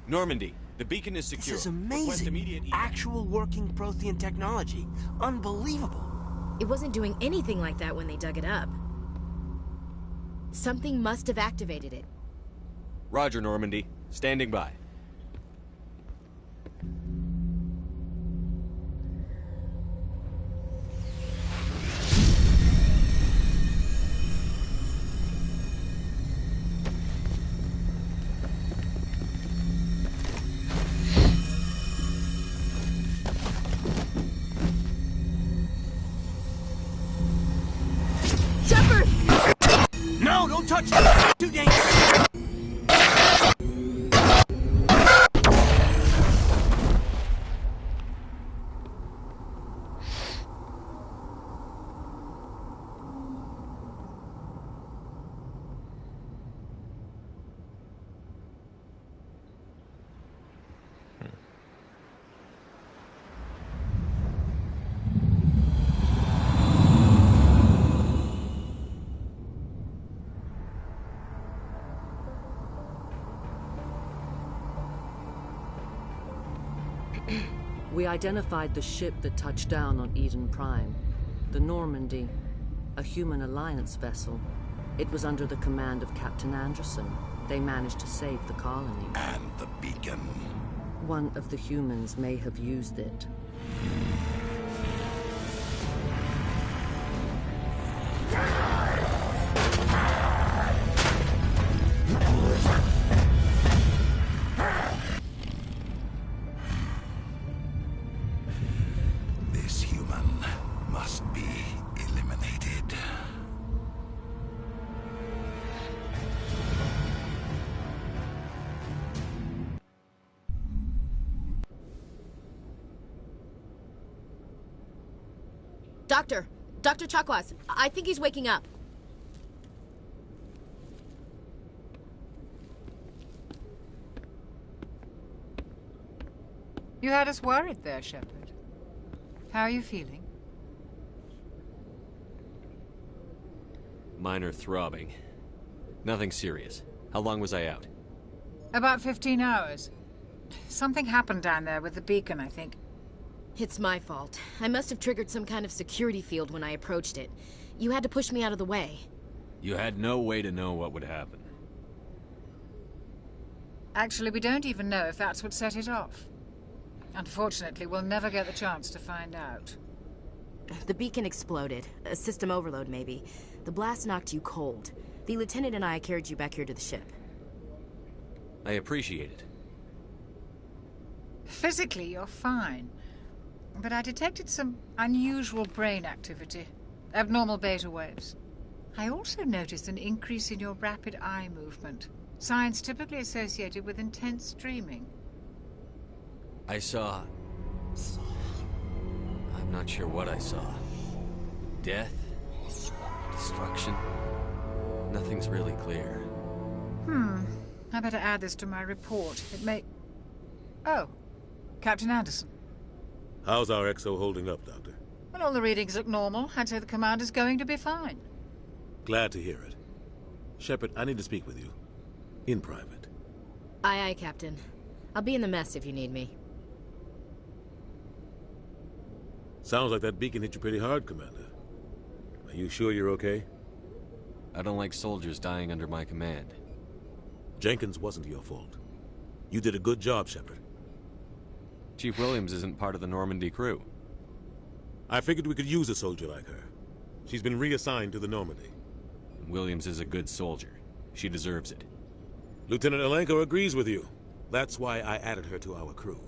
Normandy, the beacon is secure. This is amazing. Actual working Prothean technology. Unbelievable. It wasn't doing anything like that when they dug it up. Something must have activated it. Roger, Normandy. Standing by. No, don't touch it! Too dangerous! Shepard! We identified the ship that touched down on Eden Prime. The Normandy. A human alliance vessel. It was under the command of Captain Anderson. They managed to save the colony. And the beacon. One of the humans may have used it. This human must be eliminated. Dr. Chakwas, I think he's waking up. You had us worried there, Shepard. How are you feeling? Minor throbbing. Nothing serious. How long was I out? About 15 hours. Something happened down there with the beacon, I think. It's my fault. I must have triggered some kind of security field when I approached it. You had to push me out of the way. You had no way to know what would happen. Actually, we don't even know if that's what set it off. Unfortunately, we'll never get the chance to find out. The beacon exploded. A system overload, maybe. The blast knocked you cold. The lieutenant and I carried you back here to the ship. I appreciate it. Physically, you're fine. But I detected some unusual brain activity. Abnormal beta waves. I also noticed an increase in your rapid eye movement. Signs typically associated with intense dreaming. I saw... I'm not sure what I saw. Death? Destruction? Nothing's really clear. I better add this to my report. It may... Oh, Captain Anderson. How's our XO holding up, Doctor? Well, all the readings look normal. I'd say the commander's going to be fine. Glad to hear it. Shepard, I need to speak with you. In private. Aye, aye, Captain. I'll be in the mess if you need me. Sounds like that beacon hit you pretty hard, Commander. Are you sure you're okay? I don't like soldiers dying under my command. Jenkins wasn't your fault. You did a good job, Shepard. Chief Williams isn't part of the Normandy crew. I figured we could use a soldier like her. She's been reassigned to the Normandy. Williams is a good soldier. She deserves it. Lieutenant Alenko agrees with you. That's why I added her to our crew.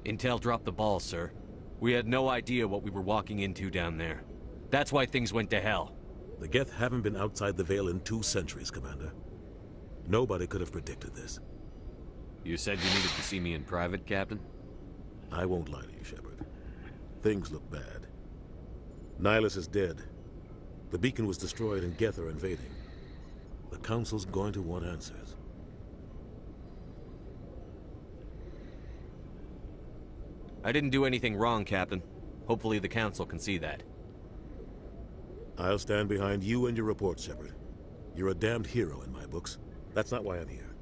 Intel dropped the ball, sir. We had no idea what we were walking into down there. That's why things went to hell. The Geth haven't been outside the Veil in 2 centuries, Commander. Nobody could have predicted this. You said you needed to see me in private, Captain? I won't lie to you, Shepard. Things look bad. Nihilus is dead. The beacon was destroyed and Geth are invading. The Council's going to want answers. I didn't do anything wrong, Captain. Hopefully the Council can see that. I'll stand behind you and your report, Shepard. You're a damned hero in my books. That's not why I'm here.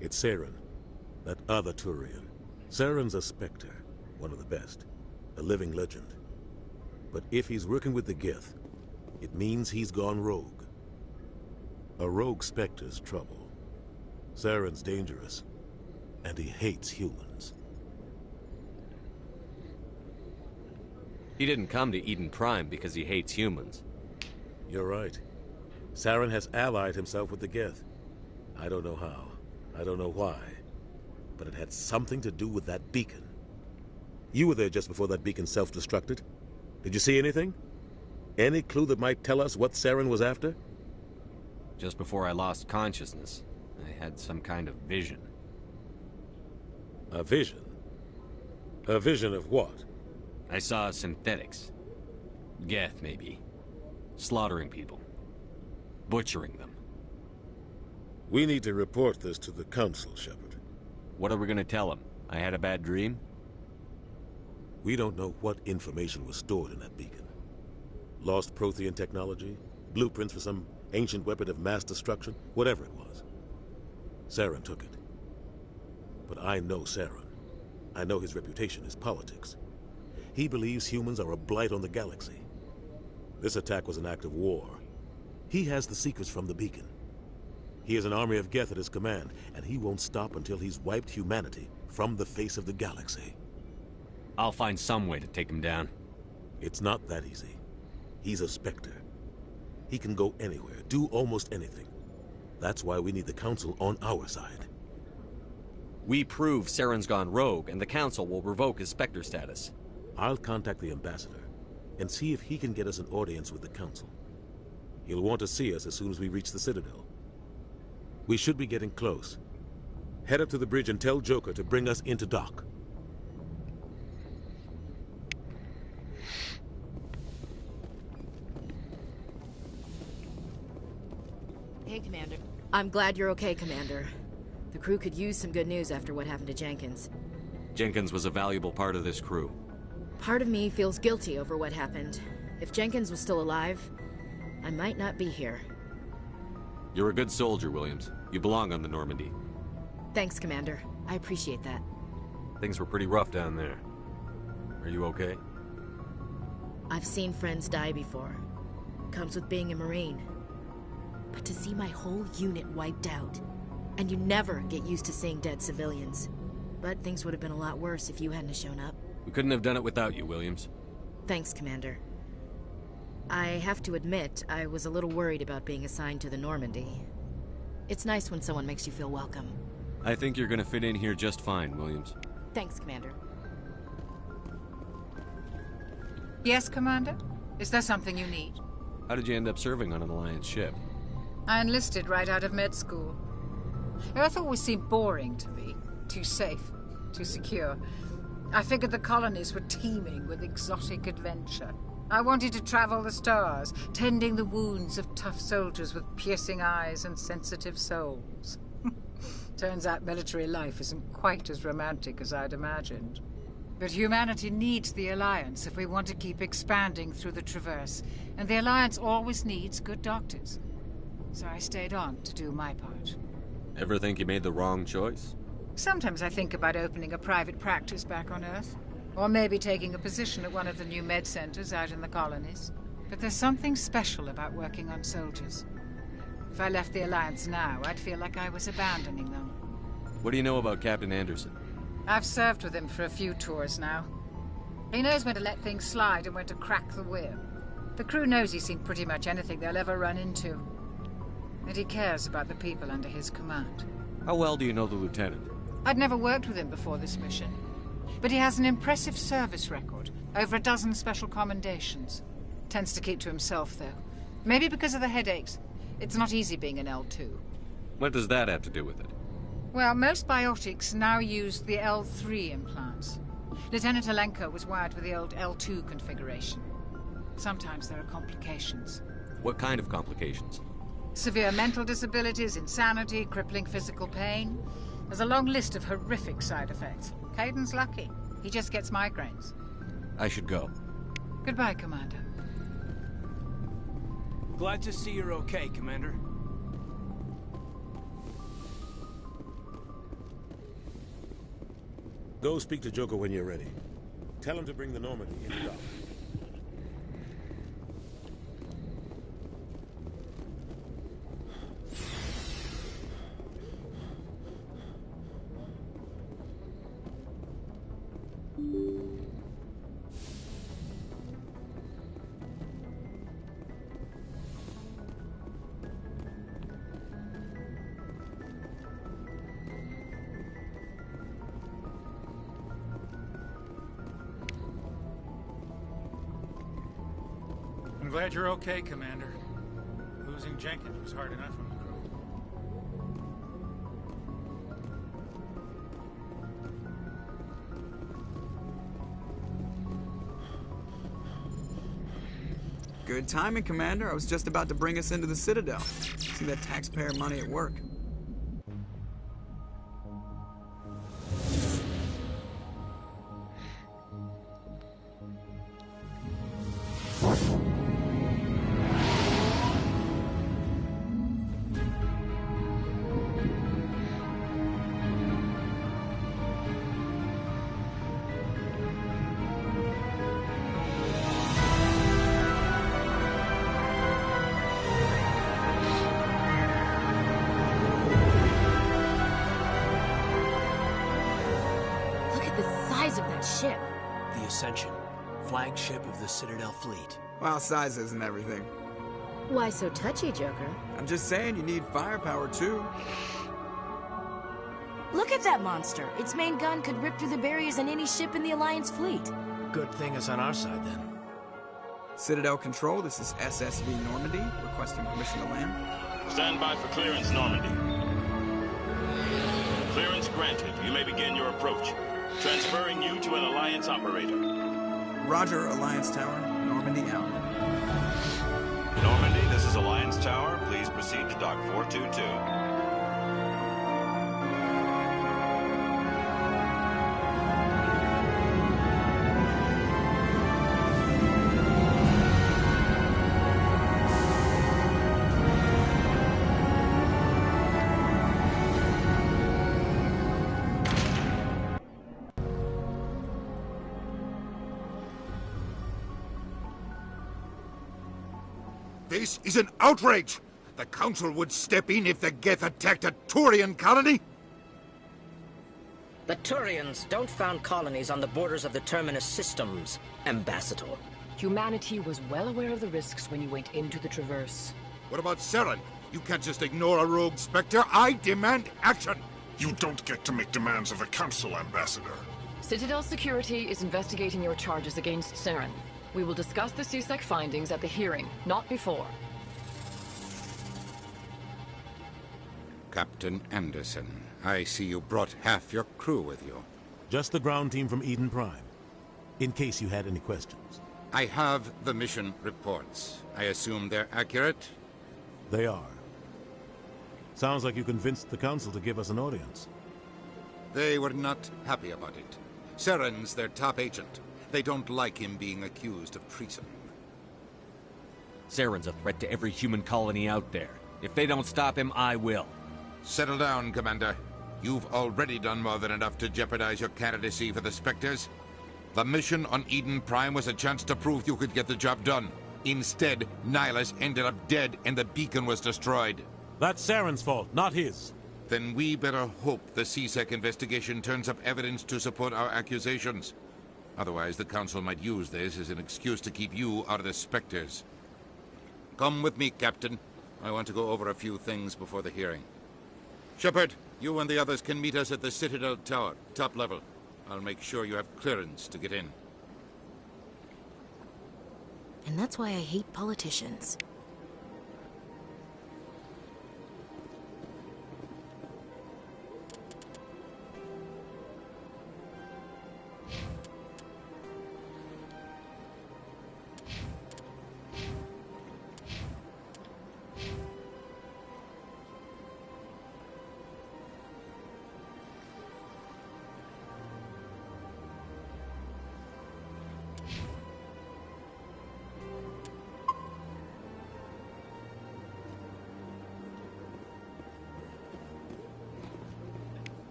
It's Saren, that other Turian. Saren's a Spectre, one of the best. A living legend. But if he's working with the Geth, it means he's gone rogue. A rogue Spectre's trouble. Saren's dangerous, and he hates humans. He didn't come to Eden Prime because he hates humans. You're right. Saren has allied himself with the Geth. I don't know how. I don't know why. But it had something to do with that beacon. You were there just before that beacon self-destructed. Did you see anything? Any clue that might tell us what Saren was after? Just before I lost consciousness, I had some kind of vision. A vision? A vision of what? I saw synthetics. Geth, maybe. Slaughtering people. Butchering them. We need to report this to the Council, Shepard. What are we gonna tell them? I had a bad dream? We don't know what information was stored in that beacon. Lost Prothean technology? Blueprints for some ancient weapon of mass destruction? Whatever it was. Saren took it. But I know Saren. I know his reputation is politics. He believes humans are a blight on the galaxy. This attack was an act of war. He has the secrets from the beacon. He has an army of Geth at his command, and he won't stop until he's wiped humanity from the face of the galaxy. I'll find some way to take him down. It's not that easy. He's a Spectre. He can go anywhere, do almost anything. That's why we need the Council on our side. We prove Saren's gone rogue, and the Council will revoke his Spectre status. I'll contact the Ambassador and see if he can get us an audience with the Council. He'll want to see us as soon as we reach the Citadel. We should be getting close. Head up to the bridge and tell Joker to bring us into dock. Hey, Commander. I'm glad you're okay, Commander. The crew could use some good news after what happened to Jenkins. Jenkins was a valuable part of this crew. Part of me feels guilty over what happened. If Jenkins was still alive, I might not be here. You're a good soldier, Williams. You belong on the Normandy. Thanks, Commander. I appreciate that. Things were pretty rough down there. Are you okay? I've seen friends die before. Comes with being a Marine. But to see my whole unit wiped out, and you never get used to seeing dead civilians. But things would have been a lot worse if you hadn't shown up. We couldn't have done it without you, Williams. Thanks, Commander. I have to admit, I was a little worried about being assigned to the Normandy. It's nice when someone makes you feel welcome. I think you're gonna fit in here just fine, Williams. Thanks, Commander. Yes, Commander? Is there something you need? How did you end up serving on an Alliance ship? I enlisted right out of med school. Earth always seemed boring to me. Too safe, too secure. I figured the colonies were teeming with exotic adventure. I wanted to travel the stars, tending the wounds of tough soldiers with piercing eyes and sensitive souls. Turns out military life isn't quite as romantic as I'd imagined. But humanity needs the Alliance if we want to keep expanding through the Traverse, and the Alliance always needs good doctors. So I stayed on to do my part. Ever think you made the wrong choice? Sometimes I think about opening a private practice back on Earth. Or maybe taking a position at one of the new med centers out in the colonies. But there's something special about working on soldiers. If I left the Alliance now, I'd feel like I was abandoning them. What do you know about Captain Anderson? I've served with him for a few tours now. He knows when to let things slide and when to crack the whip. The crew knows he's seen pretty much anything they'll ever run into. And he cares about the people under his command. How well do you know the Lieutenant? I'd never worked with him before this mission. But he has an impressive service record. Over a dozen special commendations. Tends to keep to himself, though. Maybe because of the headaches. It's not easy being an L2. What does that have to do with it? Well, most biotics now use the L3 implants. Lieutenant Alenko was wired with the old L2 configuration. Sometimes there are complications. What kind of complications? Severe mental disabilities, insanity, crippling physical pain. There's a long list of horrific side effects. Caden's lucky. He just gets migraines. I should go. Goodbye, Commander. Glad to see you're okay, Commander. Go speak to Joker when you're ready. Tell him to bring the Normandy into dock. I'm glad you're okay, Commander. Losing Jenkins was hard enough on the crew. Good timing, Commander. I was just about to bring us into the Citadel. See that taxpayer money at work. That ship. The Ascension, flagship of the Citadel fleet. Well, size isn't everything. Why so touchy, Joker? I'm just saying you need firepower, too. Look at that monster. Its main gun could rip through the barriers in any ship in the Alliance fleet. Good thing it's on our side, then. Citadel Control, this is SSV Normandy, requesting permission to land. Stand by for clearance, Normandy. Clearance granted. You may begin your approach. Transferring you to an Alliance operator. Roger, Alliance Tower. Normandy out. Normandy, this is Alliance Tower. Please proceed to Dock 422. This is an outrage! The Council would step in if the Geth attacked a Turian colony? The Turians don't found colonies on the borders of the Terminus systems, Ambassador. Humanity was well aware of the risks when you went into the Traverse. What about Saren? You can't just ignore a rogue Spectre. I demand action! You don't get to make demands of the Council, Ambassador. Citadel Security is investigating your charges against Saren. We will discuss the CSEC findings at the hearing, not before. Captain Anderson, I see you brought half your crew with you. Just the ground team from Eden Prime, in case you had any questions. I have the mission reports. I assume they're accurate? They are. Sounds like you convinced the Council to give us an audience. They were not happy about it. Saren's their top agent. They don't like him being accused of treason. Saren's a threat to every human colony out there. If they don't stop him, I will. Settle down, Commander. You've already done more than enough to jeopardize your candidacy for the Spectres. The mission on Eden Prime was a chance to prove you could get the job done. Instead, Nihilus ended up dead and the beacon was destroyed. That's Saren's fault, not his. Then we better hope the CSEC investigation turns up evidence to support our accusations. Otherwise, the Council might use this as an excuse to keep you out of the Spectres. Come with me, Captain. I want to go over a few things before the hearing. Shepard, you and the others can meet us at the Citadel Tower, top level. I'll make sure you have clearance to get in. And that's why I hate politicians.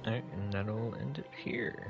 Alright, and that'll end it here.